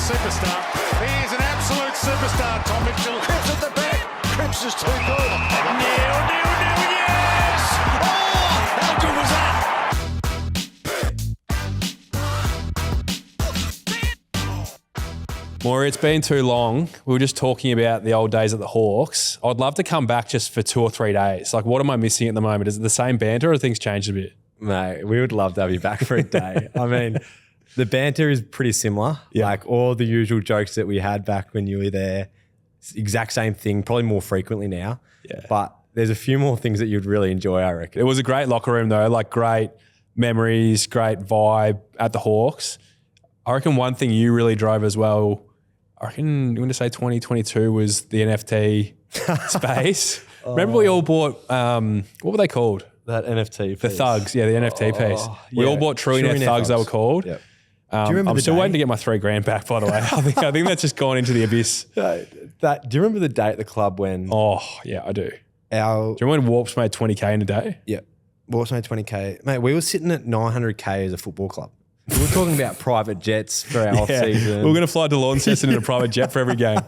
superstar. He is an absolute superstar, Tom Mitchell. Cripps at the back. Cripps is too good. Neil, yes! Oh, how good was that? Moore, it's been too long. We were just talking about the old days at the Hawks. I'd love to come back just for 2 or 3 days. Like, what am I missing at the moment? Is it the same banter or have things changed a bit? Mate, we would love to have you back for a day. I mean, the banter is pretty similar. Yeah. Like all the usual jokes that we had back when you were there. It's the exact same thing, probably more frequently now. Yeah. But there's a few more things that you'd really enjoy, I reckon. It was a great locker room though, like great memories, great vibe at the Hawks. I reckon one thing you really drove as well, I reckon I'm going to say 2022 was the NFT space. Remember we all bought, what were they called? That NFT piece. The thugs, yeah, the NFT piece. We yeah. all bought Trillionaire Thugs, they were called. Yep. Do you remember I'm the still day? waiting to get my $3,000 back, by the way. I think that's just gone into the abyss. Do you remember the day at the club when Oh, yeah, I do. Do our you remember when Warps made 20K in a day? yeah, Warps made 20K? Mate, we were sitting at 900K as a football club. We were talking about private jets for our off season. We were going to fly to Launceston in a private jet for every game.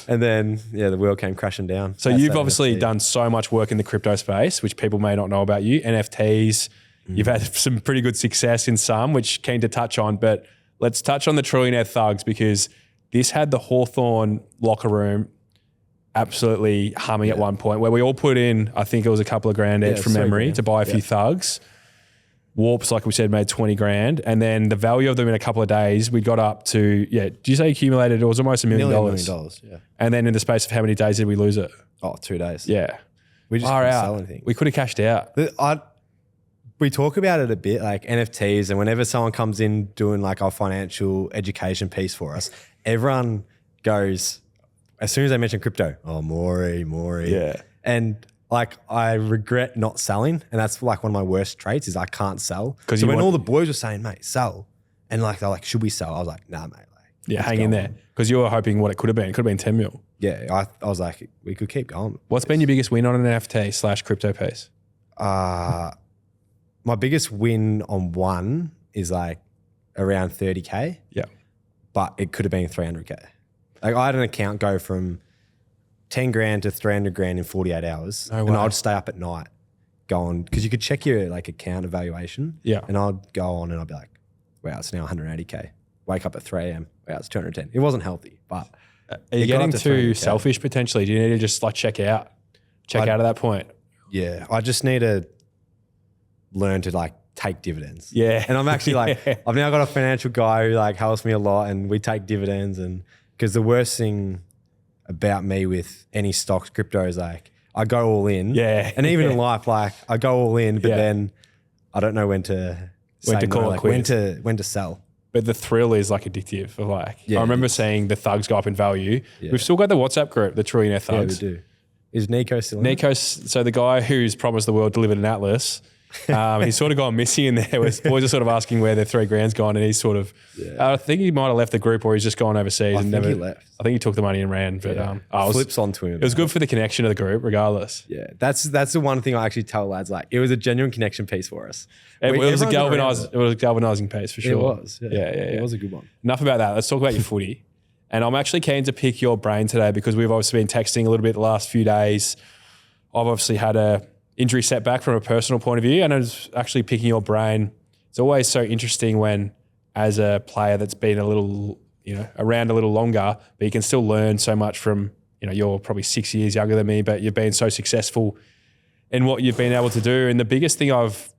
And then, the world came crashing down. So That's you've that obviously NFT. done so much work in the crypto space, which people may not know about you. NFTs, you've had some pretty good success in some, which keen to touch on. But let's touch on the Trillionaire Thugs because this had the Hawthorn locker room absolutely humming at one point where we all put in, I think it was a couple of grand each from memory to buy a few thugs. Warps, like we said, made 20 grand. And then the value of them in a couple of days, we got up to, did you say accumulated? It was almost $1 million. Nearly $1 million, yeah. And then in the space of how many days did we lose it? Oh, 2 days. Yeah. We just Far couldn't out. sell anything. We could have cashed out. We talk about it a bit, like NFTs, and whenever someone comes in doing like our financial education piece for us, everyone goes, as soon as they mention crypto, oh, Maury. Yeah. And like I regret not selling, and that's like one of my worst traits is I can't sell. 'Cause So you when want- all the boys were saying, mate, sell, and like they're like, should we sell? I was like, nah, mate. Like, Yeah, let's hang go in on. there. Because you were hoping what it could have been. It could have been 10 mil. Yeah, I was like, we could keep going. What's been your biggest win on an NFT/crypto piece? My biggest win on one is like around 30K. Yeah. But it could have been 300K. Like I had an account go from 10 grand to 300 grand in 48 hours. No and way. I'd stay up at night going, because you could check your like account evaluation. Yeah. And I'd go on and I'd be like, wow, it's now 180K. Wake up at 3 a.m. Wow, it's 210. It wasn't healthy, but Are you it got getting up to too 300K. selfish potentially? Do you need to just like check out at that point? Yeah, I just need to learn to like take dividends. Yeah. And I'm actually like, Yeah. I've now got a financial guy who like helps me a lot and we take dividends. And because the worst thing about me with any stocks, crypto is like, I go all in. Yeah. And even in life, like I go all in, but Yeah. then I don't know when to call it like quits. when to sell. But the thrill is like addictive. Of like, Yeah, I it remember is. seeing the thugs go up in value. Yeah. We've still got the WhatsApp group, the Trillionaire Yeah, we Thugs. do. Is Nico still in it? Nico, so the guy who's promised the world delivered an atlas, he's sort of gone missing in there. Where boys are sort of asking where their $3,000's gone, and he's sort of, I think he might have left the group or he's just gone overseas. I and think never, he left. I think he took the money and ran. But Flips onto him. it was good for the connection of the group, regardless. Yeah, that's the one thing I actually tell lads. Like, it was a genuine connection piece for us. It was a everyone's around galvanizing piece for it. sure. It was. Yeah. It It was a good one. Enough about that. Let's talk about your footy. And I'm actually keen to pick your brain today because we've obviously been texting a little bit the last few days. I've obviously had a injury setback from a personal point of view, and I was actually picking your brain. It's always so interesting when, as a player that's been a little, around a little longer, but you can still learn so much from, you're probably 6 years younger than me, but you've been so successful in what you've been able to do. And the biggest thing I've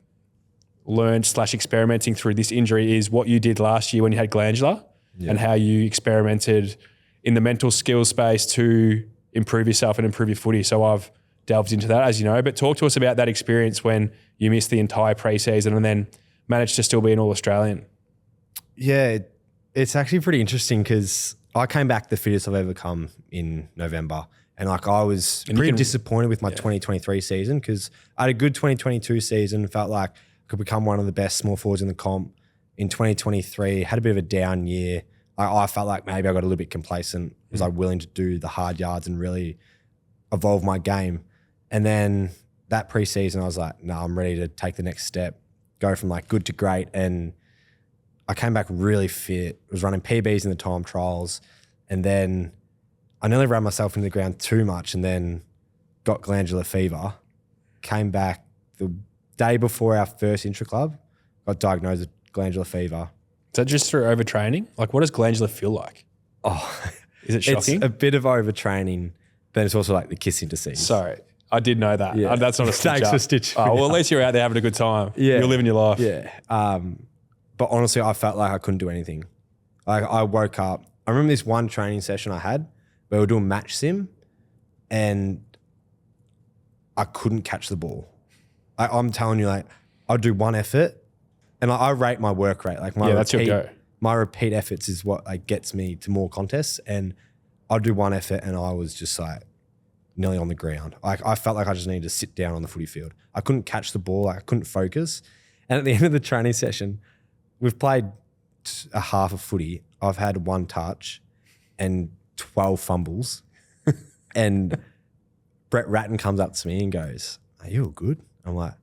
learned / experimenting through this injury is what you did last year when you had glandular and how you experimented in the mental skills space to improve yourself and improve your footy. So I've delved into that, as you know, but talk to us about that experience when you missed the entire preseason and then managed to still be an All-Australian. Yeah, it's actually pretty interesting because I came back the fittest I've ever come in November. And like I was pretty disappointed with my 2023 season because I had a good 2022 season, felt like I could become one of the best small forwards in the comp. In 2023, had a bit of a down year. I felt like maybe I got a little bit complacent. Was I willing to do the hard yards and really evolve my game? And then that preseason, I was like, no, I'm ready to take the next step, go from like good to great. And I came back really fit. Was running PBs in the time trials, and then I nearly ran myself into the ground too much, and then got glandular fever. Came back the day before our first intra club, got diagnosed with glandular fever. Is that just through overtraining? Like, what does glandular feel like? Oh, is it shocking? It's a bit of overtraining, but it's also like the kissing disease. Sorry, I did know that. Yeah. That's not a stitch Thanks up. for stitching. Oh, well, at least you're out there having a good time. Yeah. You're living your life. Yeah. But honestly, I felt like I couldn't do anything. Like I woke up. I remember this one training session I had where we were doing match sim, and I couldn't catch the ball. I'm telling you, like, I'd do one effort, and like, I rate my work rate. Like that's your go. My repeat efforts is what like gets me to more contests, and I'd do one effort, and I was just like nearly on the ground. Like I felt like I just needed to sit down on the footy field. I couldn't catch the ball. Like, I couldn't focus. And at the end of the training session, we've played a half of footy. I've had one touch and 12 fumbles. And Brett Ratton comes up to me and goes, "Are you all good?" I'm like,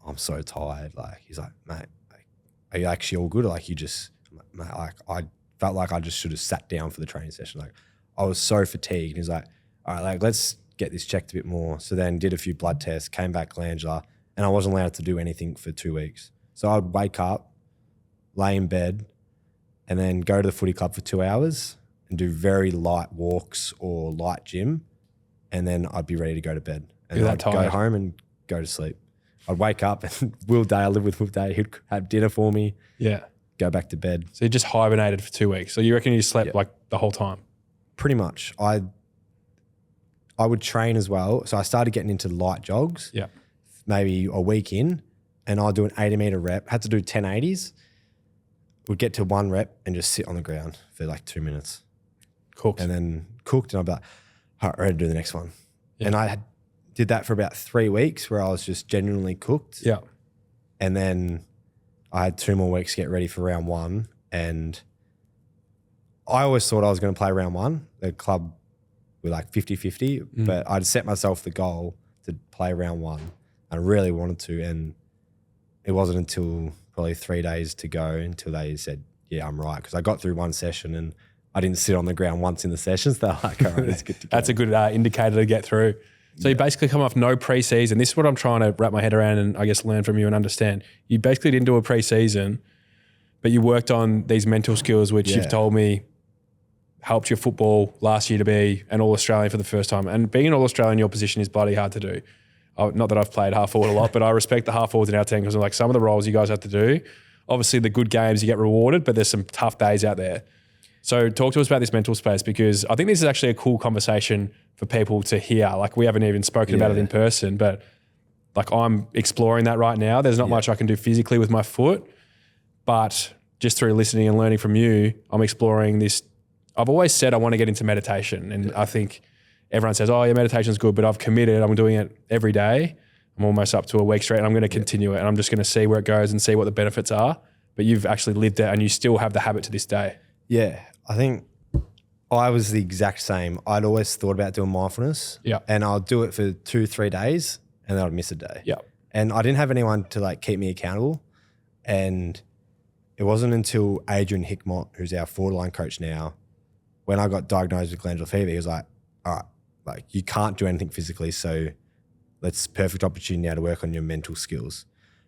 "I'm so tired." Like, he's like, "Mate, like, are you actually all good?" Or like, you just, I'm like, "Mate, like, I felt like I just should have sat down for the training session. Like, I was so fatigued." And he's like, "All right, like, let's get this checked a bit more." So then did a few blood tests, came back glandular, and I wasn't allowed to do anything for 2 weeks. So I'd wake up, lay in bed, and then go to the footy club for 2 hours and do very light walks or light gym, and then I'd be ready to go to bed. And You're then I'd that go tired. home and go to sleep. I'd wake up and Will Day, I live with Will Day, he'd have dinner for me, Yeah. go back to bed. So you just hibernated for 2 weeks. So you reckon you slept like the whole time? Pretty much. I would train as well. So I started getting into light jogs. Yeah. Maybe a week in, and I'd do an 80-meter rep. Had to do 10 80s. Would get to one rep and just sit on the ground for like 2 minutes. Cooked. And then cooked, and I'd be like, all right, ready to do the next one. Yeah. And did that for about 3 weeks where I was just genuinely cooked. Yeah. And then I had 2 more weeks to get ready for round one. And I always thought I was going to play round one. The club were like 50-50, but I'd set myself the goal to play round one. I really wanted to, and it wasn't until probably 3 days to go until they said, "Yeah, I'm right." Because I got through one session and I didn't sit on the ground once in the sessions. They're like, "All right, it's good to go." That's a good indicator to get through. So you basically come off no preseason. This is what I'm trying to wrap my head around and I guess learn from you and understand. You basically didn't do a preseason, but you worked on these mental skills, which you've told me helped your football last year to be an All-Australian for the first time. And being an All-Australian in your position is bloody hard to do. Not that I've played half forward a lot, but I respect the half forwards in our team because like some of the roles you guys have to do, obviously the good games you get rewarded, but there's some tough days out there. So talk to us about this mental space, because I think this is actually a cool conversation for people to hear. Like, we haven't even spoken about it in person, but like I'm exploring that right now. There's not much I can do physically with my foot, but just through listening and learning from you, I'm exploring this. I've always said I want to get into meditation, and I think everyone says, "Oh, yeah, meditation's good," but I've committed. I'm doing it every day. I'm almost up to a week straight, and I'm going to continue it, and I'm just going to see where it goes and see what the benefits are. But you've actually lived it, and you still have the habit to this day. Yeah, I think I was the exact same. I'd always thought about doing mindfulness, and I'll do it for 2-3 days, and then I'd miss a day. Yeah, and I didn't have anyone to like keep me accountable, and it wasn't until Adrian Hickmott, who's our forward line coach now, when I got diagnosed with glandular fever, he was like, "All right, like you can't do anything physically, so that's perfect opportunity now to work on your mental skills."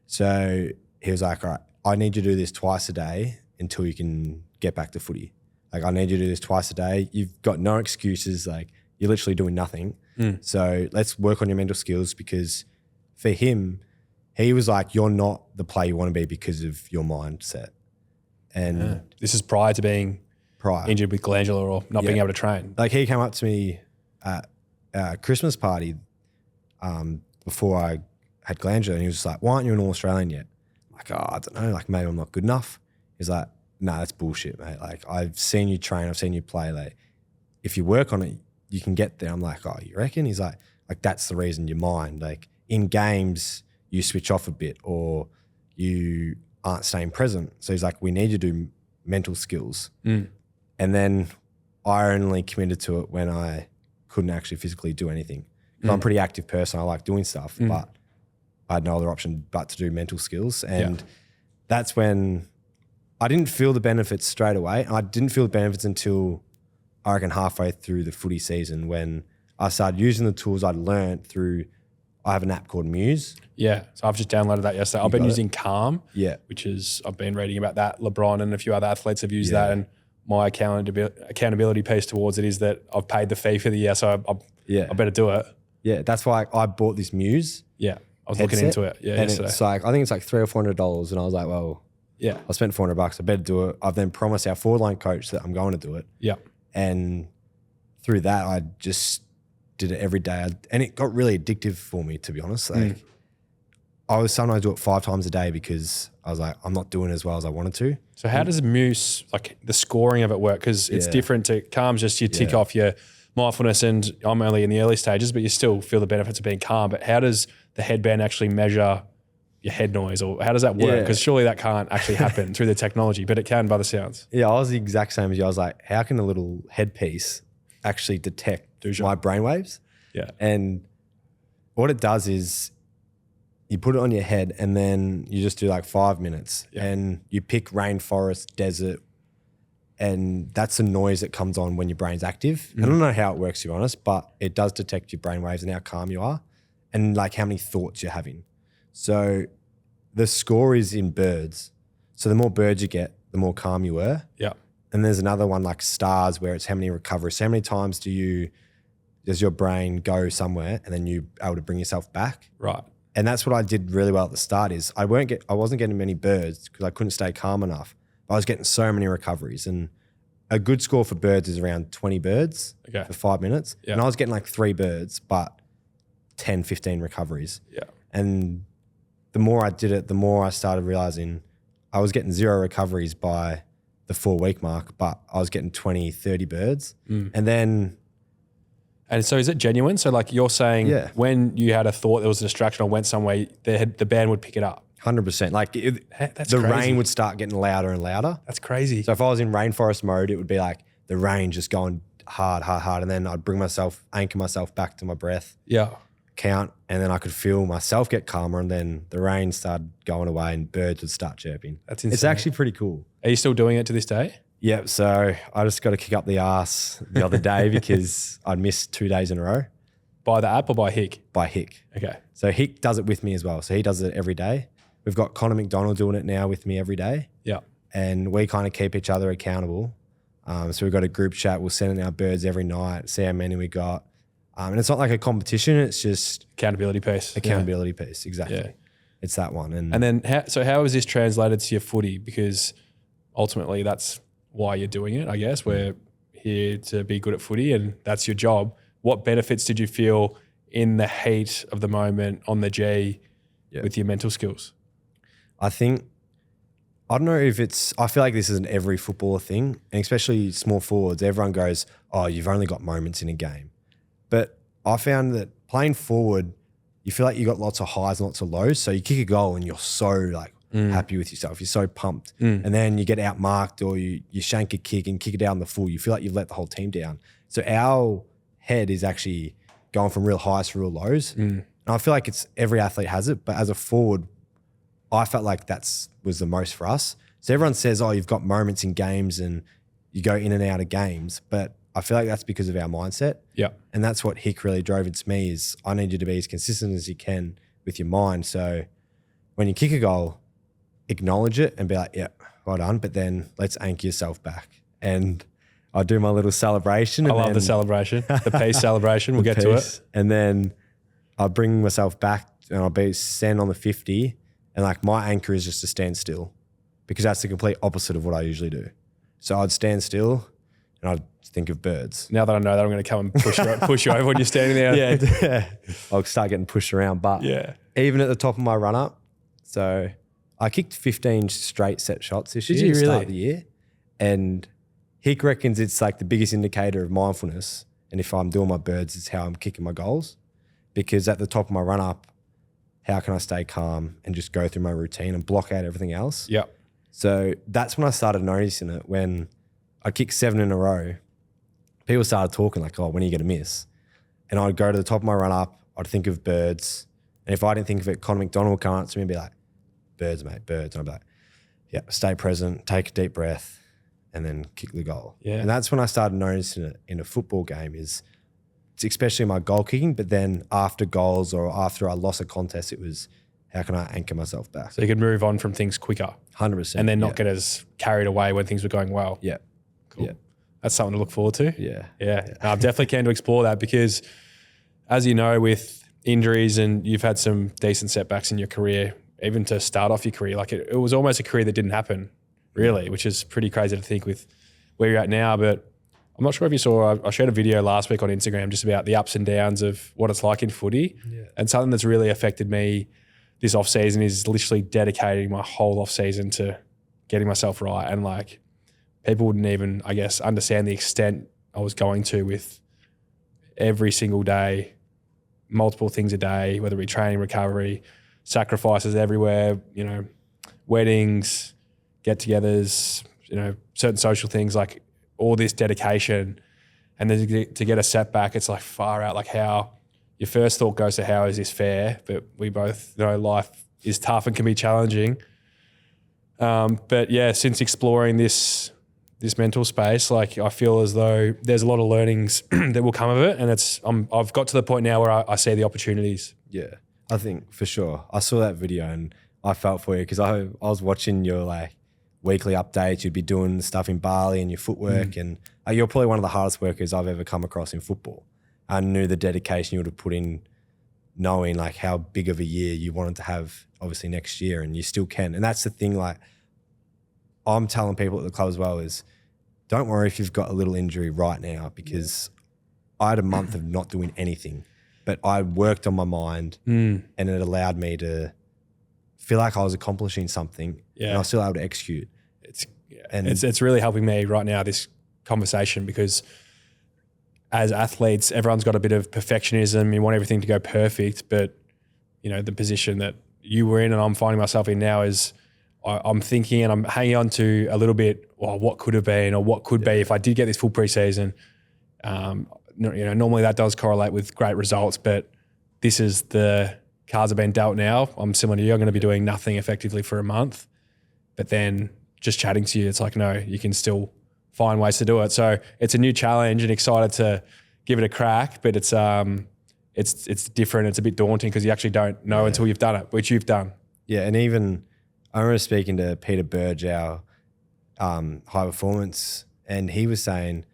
So he was like, "All right, I need you to do this twice a day until you can get back to footy. Like, I need you to do this twice a day. You've got no excuses. Like, you're literally doing nothing. So let's work on your mental skills," because for him, he was like, "You're not the player you want to be because of your mindset." And this is prior to being injured with glandular or not being able to train. Like, he came up to me at a Christmas party before I had glandular, and he was just like, "Why aren't you an All-Australian yet?" I'm like, "Oh, I don't know. Like, maybe I'm not good enough." He's like, "Nah, that's bullshit, mate. Like, I've seen you train. I've seen you play. Like, if you work on it, you can get there." I'm like, "Oh, you reckon?" He's like, that's the reason your mind, like in games, you switch off a bit or you aren't staying present. So he's like, we need you to do mental skills. And then I only committed to it when I couldn't actually physically do anything. I'm a pretty active person. I like doing stuff, but I had no other option but to do mental skills. And that's when I didn't feel the benefits straight away. I didn't feel the benefits until I reckon halfway through the footy season when I started using the tools I'd learned through. I have an app called Muse. Yeah, so I've just downloaded that yesterday. I've been using Calm, which is, I've been reading about that. LeBron and a few other athletes have used that, and my accountability piece towards it is that I've paid the fee for the year, so I better do it. Yeah, that's why I bought this Muse. Yeah, I was looking into it. Yeah, and yesterday. it's like, I think it's like $300 or $400, and I was like, well, yeah, I spent $400. I better do it. I've then promised our forward line coach that I'm going to do it. Yeah, and through that, I just did it every day, and it got really addictive for me, to be honest. Like, I was sometimes do it 5 times a day because I was like, I'm not doing as well as I wanted to. So how does Muse, like the scoring of it work? Because it's different to Calm's just you tick off your mindfulness, and I'm only in the early stages, but you still feel the benefits of being calm. But how does the headband actually measure your head noise, or how does that work? Because surely that can't actually happen through the technology, but it can by the sounds. Yeah, I was the exact same as you. I was like, how can a little headpiece actually detect my brainwaves? Yeah. And what it does is you put it on your head and then you just do like 5 minutes and you pick rainforest, desert, and that's the noise that comes on when your brain's active. I don't know how it works, to be honest, but it does detect your brainwaves and how calm you are and like how many thoughts you're having. So the score is in birds. So the more birds you get, the more calm you were. Yeah. And there's another one like stars where it's how many recoveries. So how many times does your brain go somewhere and then you able to bring yourself back? Right. And that's what I did really well at the start is I wasn't getting many birds because I couldn't stay calm enough. I was getting so many recoveries, and a good score for birds is around 20 birds for 5 minutes. Yeah. And I was getting like 3 birds, but 10, 15 recoveries. Yeah. And the more I did it, the more I started realizing I was getting 0 recoveries by the 4-week mark, but I was getting 20, 30 birds. And so is it genuine? So like you're saying when you had a thought there was a distraction or went somewhere, the band would pick it up? 100%. Like the rain would start getting louder and louder. That's crazy. So if I was in rainforest mode, it would be like the rain just going hard, hard, hard. And then I'd anchor myself back to my breath. Yeah. Count. And then I could feel myself get calmer. And then the rain started going away and birds would start chirping. That's insane. It's actually pretty cool. Are you still doing it to this day? Yeah. So I just got to kick up the ass the other day because I'd missed 2 days in a row. By the app or by Hick? By Hick. Okay. So Hick does it with me as well. So he does it every day. We've got Connor McDonald doing it now with me every day. Yeah. And we kind of keep each other accountable. So we've got a group chat. We'll send in our birds every night, see how many we got. And it's not like a competition. It's just accountability piece. Accountability piece, exactly. Yeah. It's that one. And then how is this translated to your footy? Because ultimately that's why you're doing it, I guess. We're here to be good at footy and that's your job. What benefits did you feel in the heat of the moment on the G with your mental skills? I don't know if I feel like this is an every footballer thing, and especially small forwards. Everyone goes, oh, you've only got moments in a game. But I found that playing forward, you feel like you got lots of highs and lots of lows. So you kick a goal and you're so like happy with yourself. You're so pumped. And then you get outmarked or you shank a kick and kick it down the full. You feel like you've let the whole team down. So our head is actually going from real highs to real lows. And I feel like every athlete has it. But as a forward, I felt like was the most for us. So everyone says, oh, you've got moments in games and you go in and out of games. But I feel like that's because of our mindset. Yeah. And that's what Hick really drove into me is I need you to be as consistent as you can with your mind. So when you kick a goal, acknowledge it and be like, yeah, well done. But then let's anchor yourself back. And I do my little celebration. I love the celebration, the peace celebration. We'll get to it. And then I bring myself back and I'll stand on the 50. And like my anchor is just to stand still because that's the complete opposite of what I usually do. So I'd stand still and I'd think of birds. Now that I know that, I'm going to come and push you over when you're standing there. Yeah. I'll start getting pushed around. But even at the top of my run up, so I kicked 15 straight set shots this year. Did you really? Start of the year. And Hick reckons it's like the biggest indicator of mindfulness. And if I'm doing my birds, it's how I'm kicking my goals. Because at the top of my run up, how can I stay calm and just go through my routine and block out everything else? Yeah. So that's when I started noticing it. When I kicked 7 in a row, people started talking like, oh, when are you going to miss? And I'd go to the top of my run up, I'd think of birds. And if I didn't think of it, Connor McDonald would come up to me and be like, birds, mate, birds. And I'd be like, Yeah, stay present, take a deep breath, and then kick the goal. Yeah. And that's when I started noticing it in a football game is it's especially my goal kicking, but then after goals or after I lost a contest, it was how can I anchor myself back? So you could move on from things quicker 100%. and then not get as carried away when things were going well. Yeah. Cool. Yeah. That's something to look forward to. Yeah. Yeah. No, I'm definitely keen to explore that because, as you know, with injuries and you've had some decent setbacks in your career, even to start off your career, like it was almost a career that didn't happen, really, which is pretty crazy to think with where you're at now. But I'm not sure if you saw, I shared a video last week on Instagram just about the ups and downs of what it's like in footy. Yeah. And something that's really affected me this off season is literally dedicating my whole off season to getting myself right. And like people wouldn't even, I guess, understand the extent I was going to with every single day, multiple things a day, whether it be training, recovery, sacrifices everywhere, weddings, get-togethers, certain social things, like all this dedication. And then to get a setback, it's like far out, like how your first thought goes to how is this fair? But we both know life is tough and can be challenging. But yeah, since exploring this mental space, like I feel as though there's a lot of learnings that will come of it. And I've got to the point now where I see the opportunities. Yeah, I think for sure. I saw that video and I felt for you because I was watching your like weekly updates. You'd be doing stuff in Bali and your footwork and you're probably one of the hardest workers I've ever come across in football. I knew the dedication you would have put in knowing like how big of a year you wanted to have obviously next year and you still can. And that's the thing, like I'm telling people at the club as well is don't worry if you've got a little injury right now because I had a month of not doing anything, but I worked on my mind and it allowed me to feel like I was accomplishing something and I was still able to execute. It's really helping me right now, this conversation, because as athletes, everyone's got a bit of perfectionism. You want everything to go perfect, but the position that you were in and I'm finding myself in now is I'm thinking and I'm hanging on to a little bit, well, what could have been or what could be if I did get this full preseason. Normally that does correlate with great results, but this is the cards have been dealt now. I'm similar to you. I'm going to be doing nothing effectively for a month, but then just chatting to you, it's like, no, you can still find ways to do it. So it's a new challenge and excited to give it a crack, but it's different. It's a bit daunting because you actually don't know until you've done it, which you've done. Yeah, and even I remember speaking to Peter Burge, our high performance, and he was saying,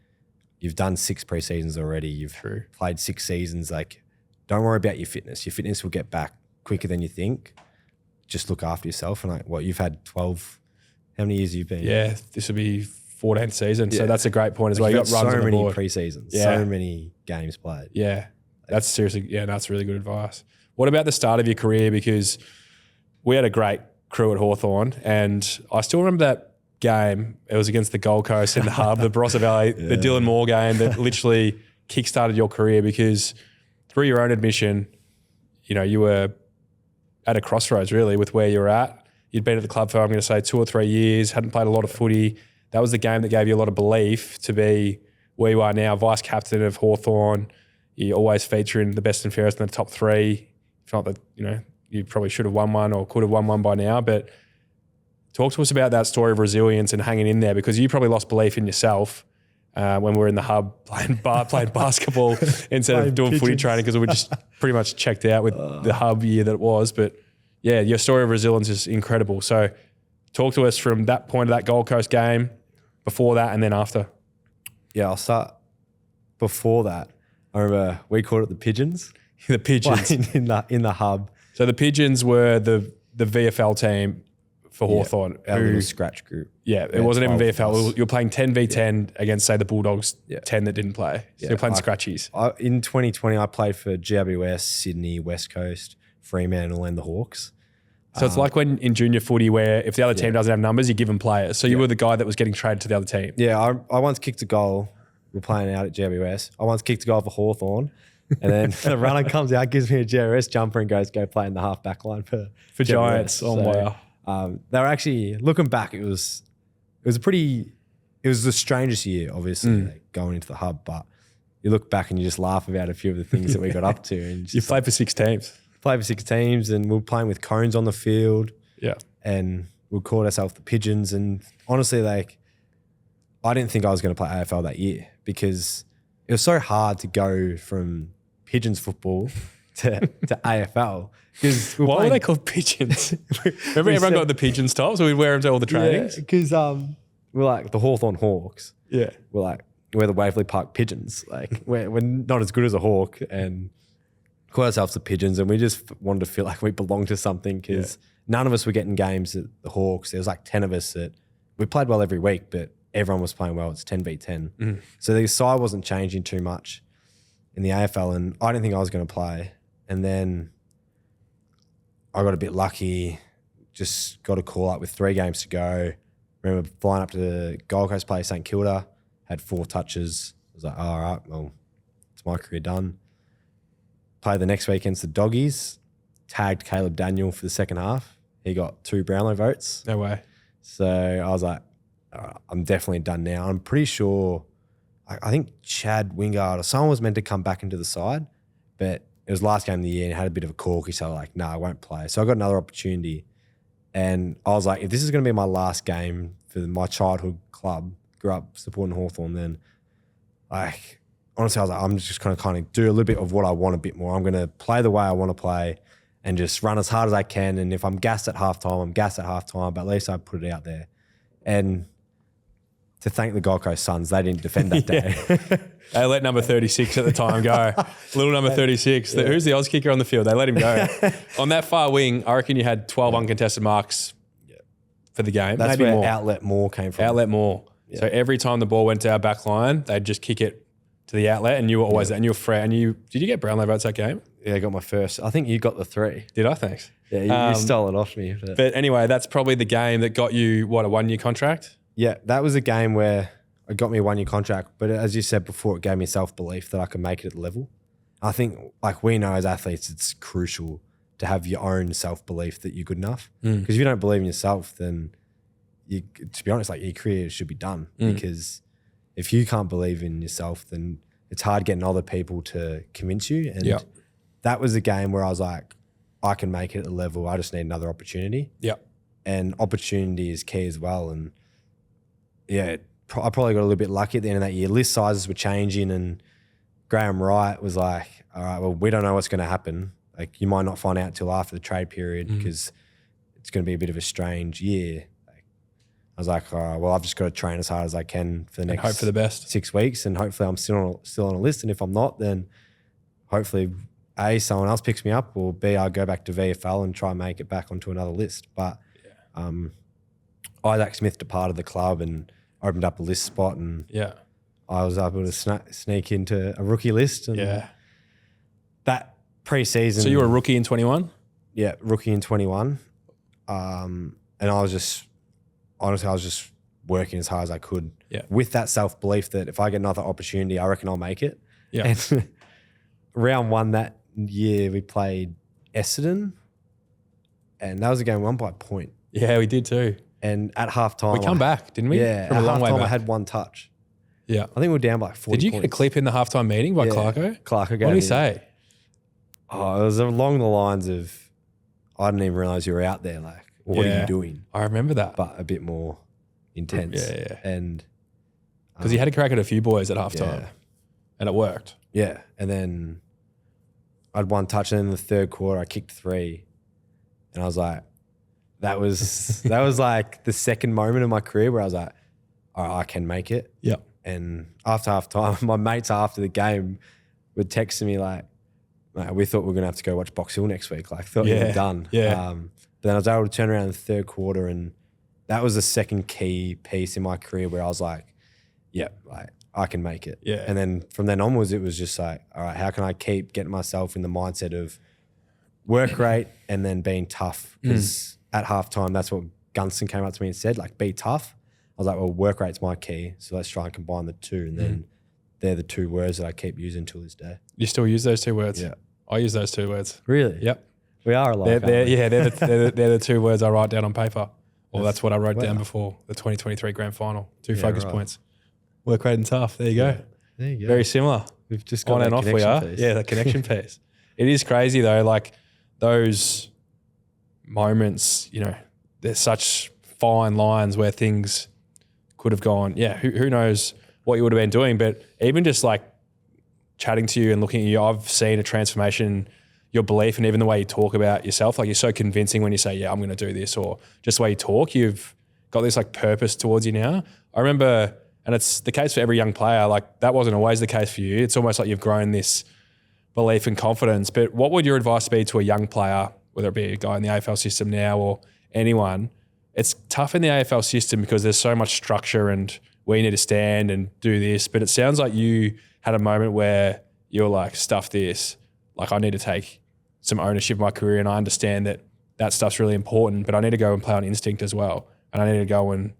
you've done 6 preseasons already. You've played 6 seasons. Like, don't worry about your fitness. Your fitness will get back quicker than you think. Just look after yourself. And like, what, you've had 12, how many years have you been? Yeah, this will be 14th season. So that's a great point as well. You got runs on the board. So many preseasons, so many games played. Yeah, that's seriously, that's really good advice. What about the start of your career? Because we had a great crew at Hawthorn and I still remember that game. It was against the Gold Coast in the hub, the Barossa Valley, the Dyl Moore game that literally kickstarted your career because through your own admission, you were at a crossroads really with where you're at. You'd been at the club for, I'm going to say 2 or 3 years, hadn't played a lot of footy. That was the game that gave you a lot of belief to be where you are now, vice captain of Hawthorn. You always feature in the best and fairest in the top 3. If not that, you probably should have won one or could have won one by now. But talk to us about that story of resilience and hanging in there because you probably lost belief in yourself when we were in the hub playing basketball instead of doing footy training because we were just pretty much checked out with the hub year that it was. But yeah, your story of resilience is incredible. So talk to us from that point of that Gold Coast game, before that and then after. Yeah, I'll start before that. I remember we called it the Pigeons. The Pigeons. In the hub. So the Pigeons were the VFL team for Hawthorn. Our little scratch group. Yeah, it wasn't even VFL. You were playing 10v10 against, say, the Bulldogs, 10 that didn't play. So you're playing scratchies. In 2020, I played for GWS, Sydney, West Coast, Fremantle and the Hawks. So it's like when in junior footy where if the other team doesn't have numbers, you give them players. So you were the guy that was getting traded to the other team. Yeah, I once kicked a goal. We're playing out at GWS. I once kicked a goal for Hawthorn. And then the runner comes out, gives me a GWS jumper and goes, go play in the half back line for Giants. Oh, wow. They were actually, looking back, it was the strangest year, obviously, like going into the hub. But you look back and you just laugh about a few of the things that we got up to. And you played for 6 teams. Played for 6 teams and we were playing with cones on the field. Yeah. And we called ourselves the Pigeons. And honestly, like, I didn't think I was going to play AFL that year because it was so hard to go from Pigeons football to AFL. Why were they called Pigeons? Remember everyone got the Pigeons tops, so we'd wear them to all the trainings? Because we're like the Hawthorn Hawks. Yeah. We're the Waverley Park Pigeons. Like, we're not as good as a Hawk, and call ourselves the Pigeons, and we just wanted to feel like we belonged to something because none of us were getting games at the Hawks. There was like 10 of us that we played well every week, but everyone was playing well. It's 10v10. So the side wasn't changing too much in the AFL, and I didn't think I was going to play. And then I got a bit lucky, just got a call up with 3 games to go. Remember flying up to the Gold Coast, play St Kilda, had 4 touches. I was like, oh, all right, well, it's my career done. Played the next week against the Doggies, tagged Caleb Daniel for the second half. He got 2 Brownlow votes. No way. So I was like, all right, I'm definitely done now. I'm pretty sure, I think Chad Wingard or someone was meant to come back into the side, but it was last game of the year and had a bit of a corky, so I was like, no, I won't play. So I got another opportunity. And I was like, if this is going to be my last game for my childhood club, grew up supporting Hawthorn, then like, honestly, I was like, I'm just going to kind of do a little bit of what I want a bit more. I'm going to play the way I want to play and just run as hard as I can. And if I'm gassed at halftime, I'm gassed at halftime, but at least I put it out there. And to thank the Gold Coast Suns, they didn't defend that day. They let number 36 at the time go. Little number 36. Who's the Oz kicker on the field? They let him go. On that far wing, I reckon you had 12 uncontested marks for the game. That's maybe where more. Outlet Moore came from. Outlet Moore. So every time the ball went to our back line, they'd just kick it to the outlet, and you were always there. And you were Fred. And did you get Brownlow votes that game? Yeah, I got my first. I think you got the 3. Did I? Thanks. Yeah, you stole it off me. But anyway, that's probably the game that got you, what, a 1-year contract? Yeah, that was a game where it got me a 1-year contract. But as you said before, it gave me self-belief that I could make it at the level. I think, like we know as athletes, it's crucial to have your own self-belief that you're good enough. Because if you don't believe in yourself, then to be honest, like your career should be done. Because if you can't believe in yourself, then it's hard getting other people to convince you. And that was a game where I was like, I can make it at the level. I just need another opportunity. Yep. And opportunity is key as well. And yeah, I probably got a little bit lucky at the end of that year. List sizes were changing, and Graham Wright was like, all right, well, we don't know what's going to happen. Like, you might not find out till after the trade period because it's going to be a bit of a strange year. I was like, all right, well, I've just got to train as hard as I can for the next hope for the best. 6 weeks, and hopefully I'm still on a list. And if I'm not, then hopefully A, someone else picks me up, or B, I'll go back to VFL and try and make it back onto another list. But Isaac Smith departed the club and opened up a list spot, and I was able to sneak into a rookie list. And that pre-season. So you were a rookie in 21? Yeah, rookie in 21. And I was just, honestly, I was just working as hard as I could with that self-belief that if I get another opportunity, I reckon I'll make it. Yeah. And round 1 that year, we played Essendon, and that was a game we won by a point. Yeah, we did too. And at halftime, we come back, didn't we? Yeah, from a long way back. I had 1 touch. Yeah, I think we were down by like 40 Did you points. get a clip in the halftime meeting by Clarko? Clarko gave What did he me- say? Oh, it was along the lines of, I didn't even realise you were out there. Like, what are you doing? I remember that. But a bit more intense. Yeah. And Because he had to crack at a few boys at halftime, and it worked. yeah, and then I had 1 touch, and then in the third quarter, I kicked 3, and I was like, that was like the second moment of my career where I was like, all right, I can make it. Yeah. And after half time, my mates after the game were texting me like, mate, we thought we were going to have to go watch Box Hill next week. Like, thought we were done. Yeah. But then I was able to turn around in the third quarter, and that was the second key piece in my career where I was like, yeah, like I can make it. Yeah. And then from then onwards, it was just like, all right, how can I keep getting myself in the mindset of work rate and then being tough? Because at halftime, that's what Gunston came up to me and said, like, be tough. I was like, well, work rate's my key, so let's try and combine the two. And then they're the 2 words that I keep using till this day. You still use those 2 words? Yeah. I use those 2 words. Really? Yep. We are alike. They're the 2 words I write down on paper. Or that's what I wrote down before the 2023 grand final. 2 focus points. Work rate and tough. There you go. There you go. Very similar. We've just got On and that off we are. connection piece. Yeah, the connection piece. It is crazy though. Like those moments, you know, they're such fine lines where things could have gone. Yeah, who knows what you would have been doing. But even just like chatting to you and looking at you, I've seen a transformation in your belief and even the way you talk about yourself. Like you're so convincing when you say, yeah, I'm going to do this, or just the way you talk, you've got this like purpose towards you now. I remember, and it's the case for every young player, like that wasn't always the case for you. It's almost like you've grown this belief and confidence. But what would your advice be to a young player, whether it be a guy in the AFL system now or anyone? It's tough in the AFL system because there's so much structure and where you need to stand and do this. But it sounds like you had a moment where you're like, stuff this. Like I need to take some ownership of my career, and I understand that that stuff's really important, but I need to go and play on instinct as well. And I need to go and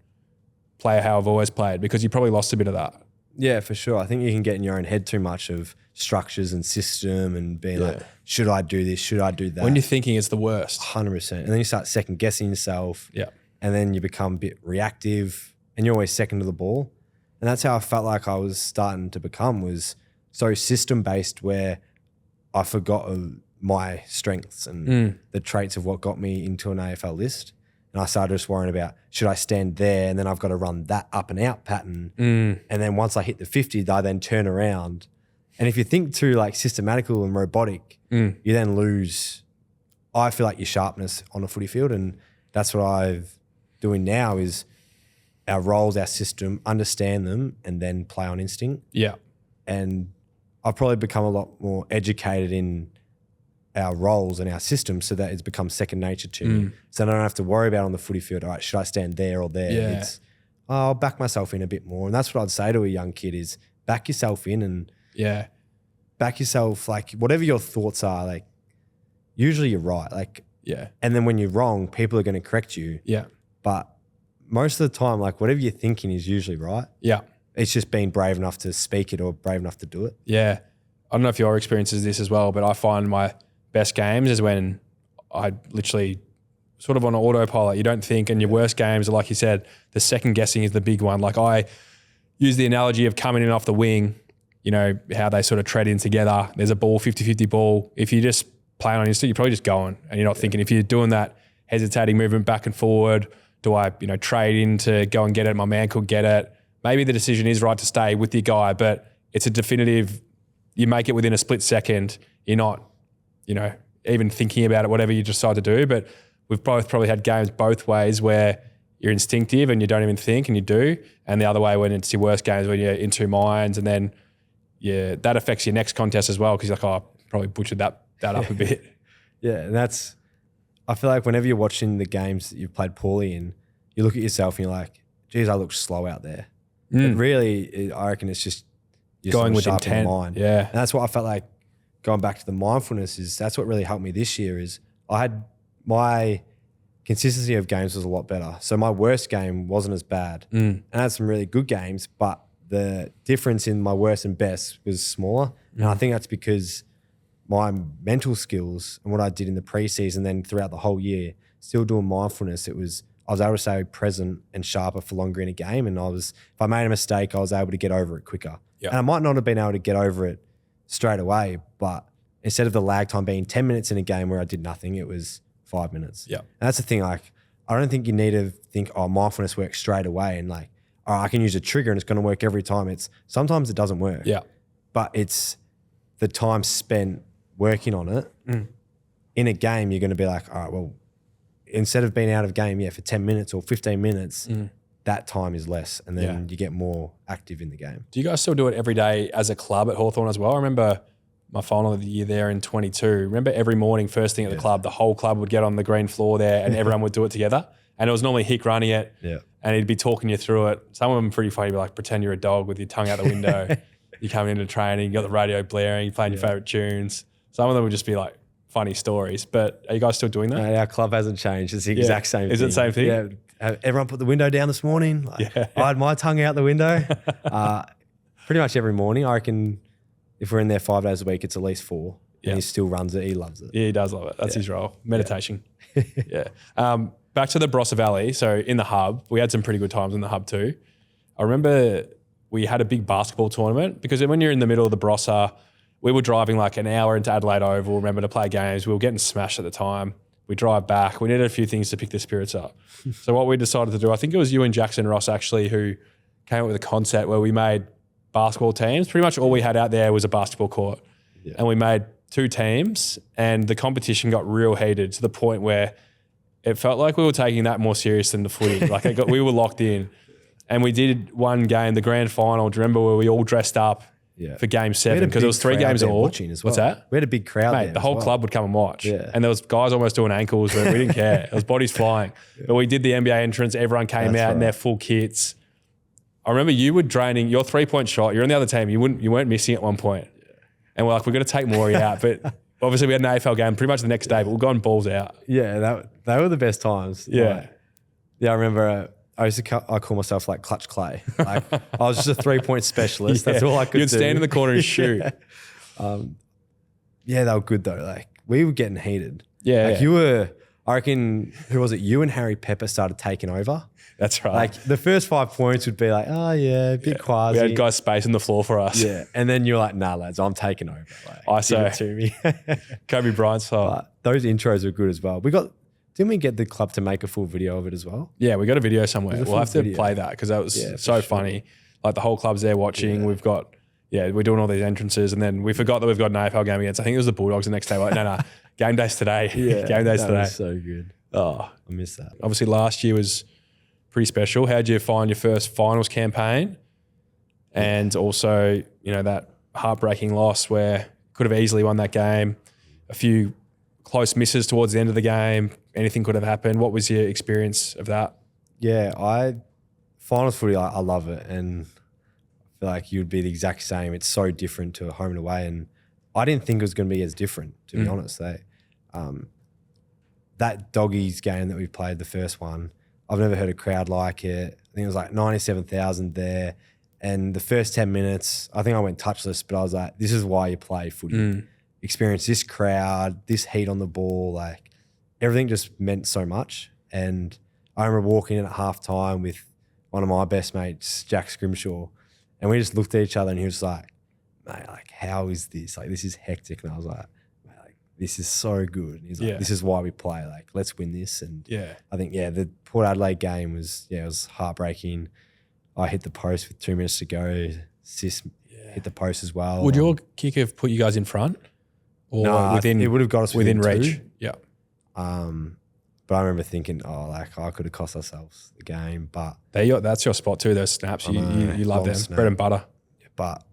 play how I've always played, because you probably lost a bit of that. Yeah, for sure. I think you can get in your own head too much of structures and system and being like, should I do this? Should I do that? When you're thinking it's the worst. 100%. And then you start second guessing yourself. Yeah. And then you become a bit reactive and you're always second to the ball. And that's how I felt like I was starting to become, was so system-based, where I forgot my strengths and the traits of what got me into an AFL list. And I started just worrying about, should I stand there? And then I've got to run that up and out pattern. And then once I hit the 50, I then turn around. And if you think too like systematical and robotic, you then lose, I feel like, your sharpness on a footy field. And that's what I'm doing now, is our roles, our system, understand them and then play on instinct. Yeah. And I've probably become a lot more educated in our roles and our systems, so that it's become second nature to me. So I don't have to worry about on the footy field, all right, should I stand there or there? Yeah. It's, I'll back myself in a bit more. And that's what I'd say to a young kid, is back yourself in and back yourself, like whatever your thoughts are, like usually you're right. Like, and then when you're wrong, people are going to correct you. Yeah. But most of the time, like whatever you're thinking is usually right. Yeah. It's just being brave enough to speak it or brave enough to do it. Yeah. I don't know if your experience is this as well, but I find my best games is when I literally sort of on autopilot. You don't think, and your worst games are, like you said, the second guessing is the big one. Like I use the analogy of coming in off the wing, you know, how they sort of tread in together. There's a ball, 50-50 ball. If you just play on instinct, you're probably just going and you're not thinking. If you're doing that hesitating movement back and forward, do I, you know, trade in to go and get it? My man could get it. Maybe the decision is right to stay with your guy, but it's a definitive, you make it within a split second. You're not, you know, even thinking about it, whatever you decide to do. But we've both probably had games both ways where you're instinctive and you don't even think and you do. And the other way, when it's your worst games, when you're in two minds, and then that affects your next contest as well, because you're like, oh, I probably butchered that up a bit. Yeah, and that's, I feel like whenever you're watching the games that you've played poorly in, you look at yourself and you're like, geez, I look slow out there. But really, I reckon it's just you're going with sort of sharpening intent. the mind. Yeah. And that's what I felt like going back to the mindfulness, is that's what really helped me this year. Is I had my consistency of games was a lot better. So my worst game wasn't as bad. And I had some really good games, but the difference in my worst and best was smaller. And I think that's because my mental skills and what I did in the preseason, then throughout the whole year, still doing mindfulness, I was able to stay present and sharper for longer in a game. And if I made a mistake, I was able to get over it quicker. Yep. And I might not have been able to get over it straight away, but instead of the lag time being 10 minutes in a game where I did nothing, it was 5 minutes. Yeah. And that's the thing, like, I don't think you need to think, oh, mindfulness works straight away and like, oh, I can use a trigger and it's going to work every time. Sometimes it doesn't work. Yeah. But it's the time spent working on it. In a game, you're going to be like, all right, well, instead of being out of game, for 10 minutes or 15 minutes, that time is less, and then you get more active in the game. Do you guys still do it every day as a club at Hawthorn as well? I remember my final of the year there in 22. Remember every morning, first thing at the club, the whole club would get on the green floor there and everyone would do it together. And it was normally Hick running it, and he'd be talking you through it. Some of them pretty funny, be like, pretend you're a dog with your tongue out the window. You come into training, you got the radio blaring, you're playing your favourite tunes. Some of them would just be like funny stories. But are you guys still doing that? No, our club hasn't changed. It's the exact same thing. Is it the same thing? Yeah. Everyone put the window down this morning. Like, I had my tongue out the window. Pretty much every morning. I reckon if we're in there 5 days a week, it's at least 4. And he still runs it. He loves it. Yeah, he does love it. That's his role. Meditation. Back to the Barossa Valley. So in the hub, we had some pretty good times in the hub too. I remember we had a big basketball tournament, because when you're in the middle of the Barossa, we were driving like an hour into Adelaide Oval, remember, to play games. We were getting smashed at the time. We drive back. We needed a few things to pick the spirits up. So what we decided to do, I think it was you and Jackson Ross actually who came up with a concept where we made basketball teams. Pretty much all we had out there was a basketball court. Yeah. And we made 2 teams and the competition got real heated to the point where it felt like we were taking that more serious than the footy. Like we were locked in. And we did one game, the grand final. Do you remember where we all dressed up for game 7? Because it was 3 games all. Watching as well. What's that? We had a big crowd there. The whole club would come and watch. Yeah. And there was guys almost doing ankles, but we didn't care. It was bodies flying. But we did the NBA entrance. Everyone came out in their full kits. I remember you were draining your 3-point shot. You're on the other team. You weren't missing at one point. And we're like, we're going to take Moore out. But obviously we had an AFL game pretty much the next day, but we're going balls out. Yeah, they were the best times. Yeah. I remember I call myself like Clutch Clay. Like I was just a 3-point specialist. That's all I could do. You'd stand in the corner and shoot. Yeah, they were good though. Like we were getting heated. Yeah. Like you were, I reckon, who was it? You and Harry Pepper started taking over. That's right. Like the first 5 points would be like, oh yeah, big quasi. We had guys spacing the floor for us. Yeah. And then you're like, nah lads, I'm taking over. Like, give it to me. Kobe Bryant style. But those intros were good as well. Didn't we get the club to make a full video of it as well? Yeah, we got a video somewhere. We'll have to play that because that was so funny. Like the whole club's there watching. Yeah. We've got, we're doing all these entrances and then we forgot that we've got an AFL game against. I think it was the Bulldogs the next day. Like, no, game day's today. Yeah, game day's today. Was so good. Oh, I miss that. Obviously last year was pretty special. How'd you find your first finals campaign? And also, that heartbreaking loss where could have easily won that game. A few close misses towards the end of the game. Anything could have happened. What was your experience of that? Yeah, finals footy, I love it. And I feel like you'd be the exact same. It's so different to home and away. And I didn't think it was going to be as different, to be honest. That Doggies game that we played, the first one, I've never heard a crowd like it. I think it was like 97,000 there. And the first 10 minutes, I think I went touchless, but I was like, this is why you play footy. Experience this crowd, this heat on the ball, like everything just meant so much. And I remember walking in at halftime with one of my best mates, Jack Scrimshaw, and we just looked at each other and he was like, mate, like, how is this? Like, this is hectic. And I was like, mate, like, this is so good. And he's like, this is why we play. Like, let's win this. And I think, the Port Adelaide game was, it was heartbreaking. I hit the post with 2 minutes to go. Sis hit the post as well. Would your kick have put you guys in front? Or it would have got us within reach. 2. Yeah. But I remember thinking, I could have cost ourselves the game. But that's your spot too, those snaps. You love them. Snap. Bread and butter. But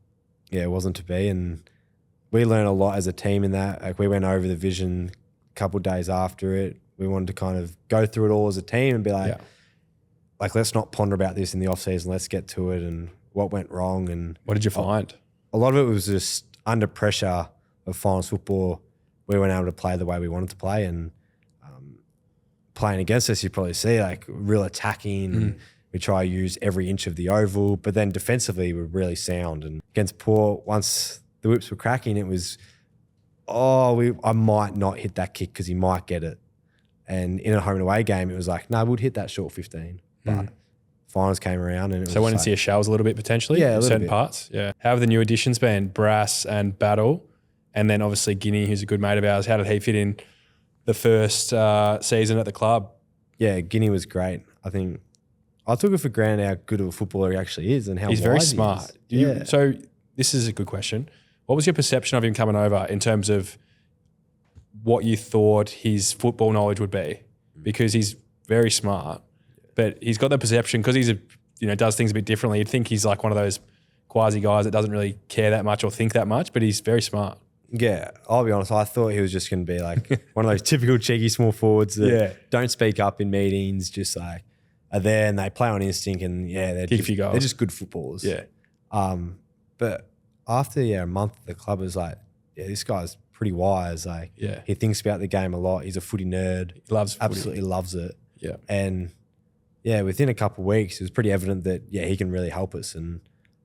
it wasn't to be. And we learned a lot as a team in that. Like we went over the vision a couple of days after it. We wanted to kind of go through it all as a team and be like, let's not ponder about this in the off season. Let's get to it and what went wrong. And what did you find? A lot of it was just under pressure of finals football. We weren't able to play the way we wanted to play, and playing against us, you probably see like real attacking. We try to use every inch of the oval, but then defensively we're really sound. And against Port, once the whips were cracking, it was, I might not hit that kick because he might get it. And in a home and away game, it was like, no, we'd hit that short 15. But finals came around and it was so went and see a shells a little bit potentially? Yeah, in certain parts. Yeah. How have the new additions been? Brass and Battle, and then obviously Guinea, who's a good mate of ours. How did he fit in the first season at the club? Yeah, Guinea was great. I think I took it for granted how good of a footballer he actually is and how he's very smart. So this is a good question. What was your perception of him coming over in terms of what you thought his football knowledge would be? Because he's very smart, but he's got the perception because he's does things a bit differently. You'd think he's like one of those quasi guys that doesn't really care that much or think that much, but he's very smart. Yeah, I'll be honest. I thought he was just going to be like one of those typical cheeky small forwards that don't speak up in meetings, just like are there and they play on instinct and they're just good footballers. Yeah. But after a month at the club, it was like, this guy's pretty wise. Like, he thinks about the game a lot. He's a footy nerd. He loves footy. Absolutely loves it. Yeah. And within a couple of weeks, it was pretty evident that he can really help us. And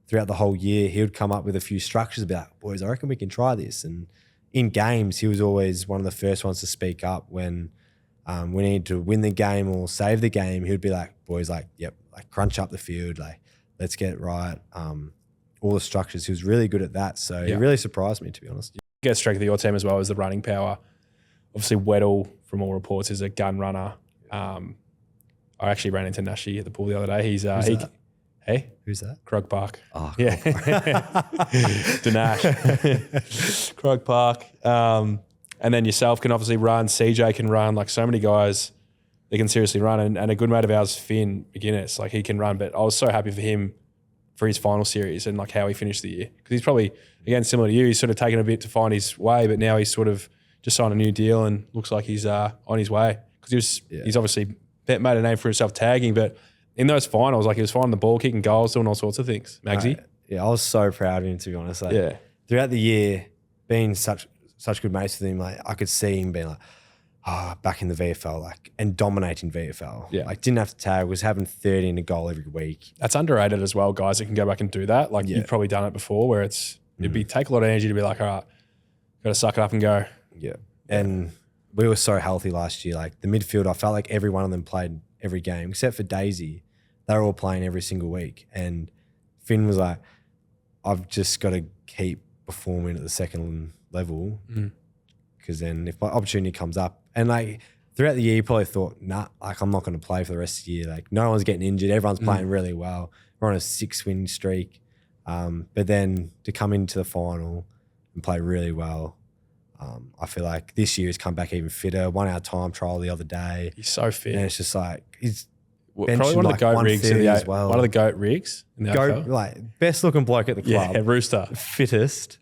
throughout the whole year, he would come up with a few structures about, boys, I reckon we can try this. And in games, he was always one of the first ones to speak up when we needed to win the game or save the game. He would be like, boys, like crunch up the field, like let's get it right. All the structures. He was really good at that. So he really surprised me, to be honest. Get strength of your team as well as the running power Obviously, Weddle, from all reports, is a gun runner. I actually ran into Nashi at the pool the other day. He's Hey? Who's that? Krog Park. Oh, yeah. Danash. Krog Park. And then yourself can obviously run. CJ can run. Like so many guys, they can seriously run. And a good mate of ours, Finn McGuinness, like he can run. But I was so happy for him for his final series and like how he finished the year. Because he's probably, again, similar to you, he's sort of taken a bit to find his way, but now he's sort of just signed a new deal and looks like he's on his way. Because he's obviously made a name for himself tagging, but in those finals, like he was finding the ball, kicking goals, doing all sorts of things. Magsy? I was so proud of him, to be honest. Like, throughout the year, being such good mates with him, like I could see him being like, back in the VFL, like, and dominating VFL. Yeah. Like didn't have to tag, was having 30 in a goal every week. That's underrated as well, guys that can go back and do that. Like you've probably done it before where it'd take a lot of energy to be like, all right, got to suck it up and go. Yeah. And we were so healthy last year. Like the midfield, I felt like every one of them played every game, except for Daisy. They were all playing every single week. And Finn was like, I've just got to keep performing at the second level because then if my opportunity comes up, and like throughout the year, you probably thought, nah, like I'm not going to play for the rest of the year. Like no one's getting injured. Everyone's playing really well. We're on a 6-win streak. But then to come into the final and play really well, I feel like this year he's come back even fitter. Won our time trial the other day. He's so fit. And it's just like he's probably one of the GOAT rigs in the as well. One of the GOAT rigs in the AFL. Like best looking bloke at the club. Yeah, Rooster. Fittest.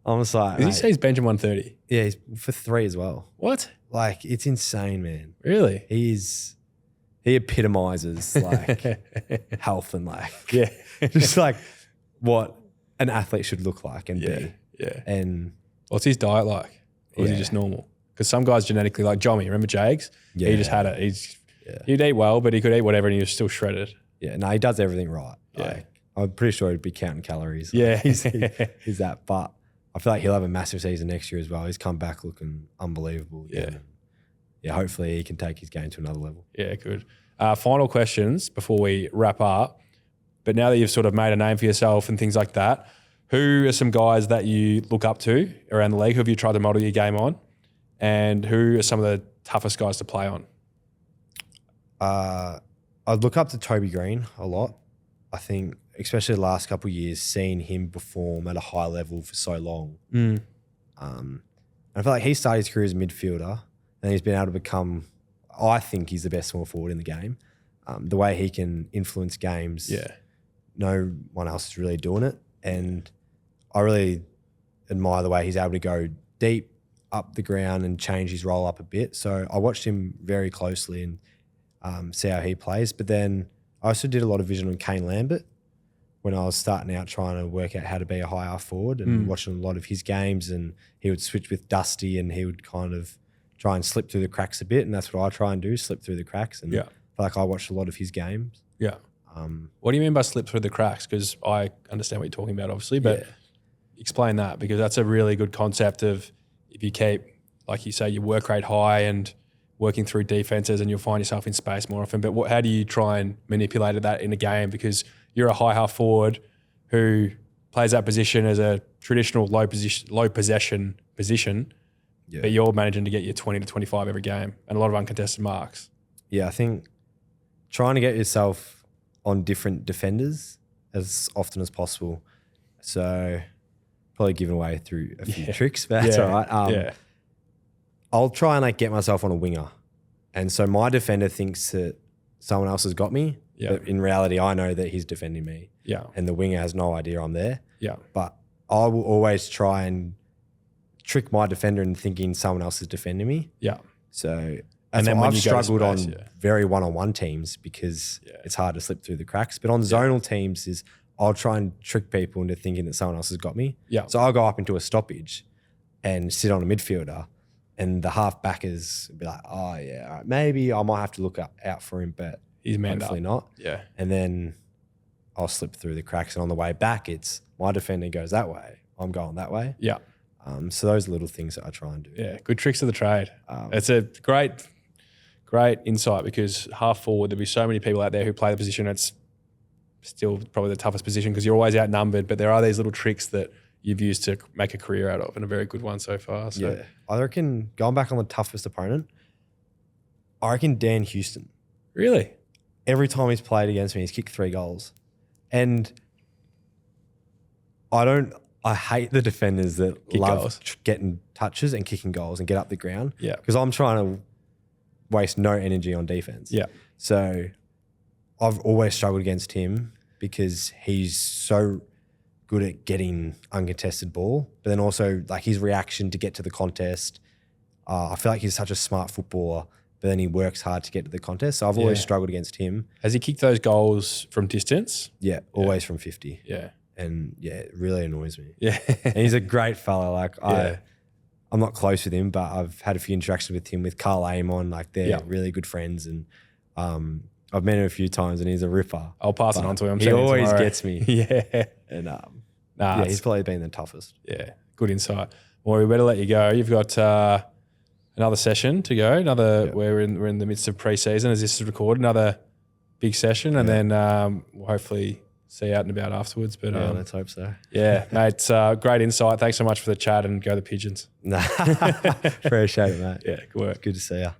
I'm just like, did he say he's benching 130? Yeah, he's for 3 as well. What? Like it's insane, man. Really? He epitomizes like health and like just like what an athlete should look like and be. Yeah. And what's his diet like? Or is he just normal? Because some guys genetically, like Jommy, remember Jags? Yeah. He just had it. He'd eat well, but he could eat whatever and he was still shredded. Yeah, no, he does everything right. Yeah. Like, I'm pretty sure he'd be counting calories. Yeah. He's that. But I feel like he'll have a massive season next year as well. He's come back looking unbelievable. Yeah. Yeah, hopefully he can take his game to another level. Yeah, good. Final questions before we wrap up. But now that you've sort of made a name for yourself and things like that, who are some guys that you look up to around the league? Who have you tried to model your game on? And who are some of the toughest guys to play on? I look up to Toby Green a lot. I think, especially the last couple of years, seeing him perform at a high level for so long. I feel like he started his career as a midfielder and he's been able to become, I think he's the best small forward in the game. The way he can influence games, no one else is really doing it. And I really admire the way he's able to go deep up the ground and change his role up a bit. So I watched him very closely and see how he plays. But then I also did a lot of vision on Kane Lambert when I was starting out trying to work out how to be a high half forward and watching a lot of his games, and he would switch with Dusty and he would kind of try and slip through the cracks a bit, and that's what I try and do, slip through the cracks. And I feel like I watched a lot of his games. Yeah. What do you mean by slip through the cracks? Because I understand what you're talking about, obviously, but explain that, because that's a really good concept of if you keep, like you say, your work rate high and working through defenses and you'll find yourself in space more often. But how do you try and manipulate that in a game? Because you're a high half forward who plays that position as a traditional low possession position, but you're managing to get your 20 to 25 every game and a lot of uncontested marks. Yeah, I think trying to get yourself on different defenders as often as possible. So probably giving away through a few tricks, but that's all right. I'll try and like get myself on a winger. And so my defender thinks that someone else has got me, but in reality, I know that he's defending me. Yeah. And the winger has no idea I'm there. Yeah. But I will always try and trick my defender into thinking someone else is defending me. Yeah. So And then when I've you go to struggled space, on very one-on-one teams because it's hard to slip through the cracks. But on zonal teams is I'll try and trick people into thinking that someone else has got me. Yeah. So I'll go up into a stoppage and sit on a midfielder, and the half backers will be like, oh yeah, all right, maybe I might have to look out for him, but he's manned hopefully up. not. Yeah. And then I'll slip through the cracks, and on the way back, it's my defender goes that way, I'm going that way. Yeah. So those are little things that I try and do. Yeah. Good tricks of the trade. It's a great insight, because half forward, there'll be so many people out there who play the position. It's still probably the toughest position because you're always outnumbered, but there are these little tricks that you've used to make a career out of, and a very good one so far. So. Yeah. I reckon, going back on the toughest opponent, I reckon Dan Houston. Really? Every time he's played against me, he's kicked 3 goals. And I hate the defenders that Kick love goals. getting touches and kicking goals and get up the ground. Yeah. Because I'm trying to waste no energy on defense. Yeah. So I've always struggled against him because he's so good at getting uncontested ball, but then also like his reaction to get to the contest. I feel like he's such a smart footballer, but then he works hard to get to the contest. So I've always struggled against him. Has he kicked those goals from distance? Yeah, always from 50. Yeah. And yeah, it really annoys me. Yeah. And he's a great fella. Like I'm not close with him, but I've had a few interactions with him, with Carl Amon. Like they're really good friends, and I've met him a few times, and he's a ripper. I'll pass it on to him. He always gets me. Yeah. And Nah, he's probably been the toughest. Yeah, good insight. Well, we better let you go. You've got another session to go. We're in the midst of pre-season as this is recorded. Another big session, and then we'll hopefully see you out and about afterwards. But let's hope so. Yeah, mate. Great insight. Thanks so much for the chat, and go the Pigeons. Appreciate it, mate. Yeah, good work. Good to see you.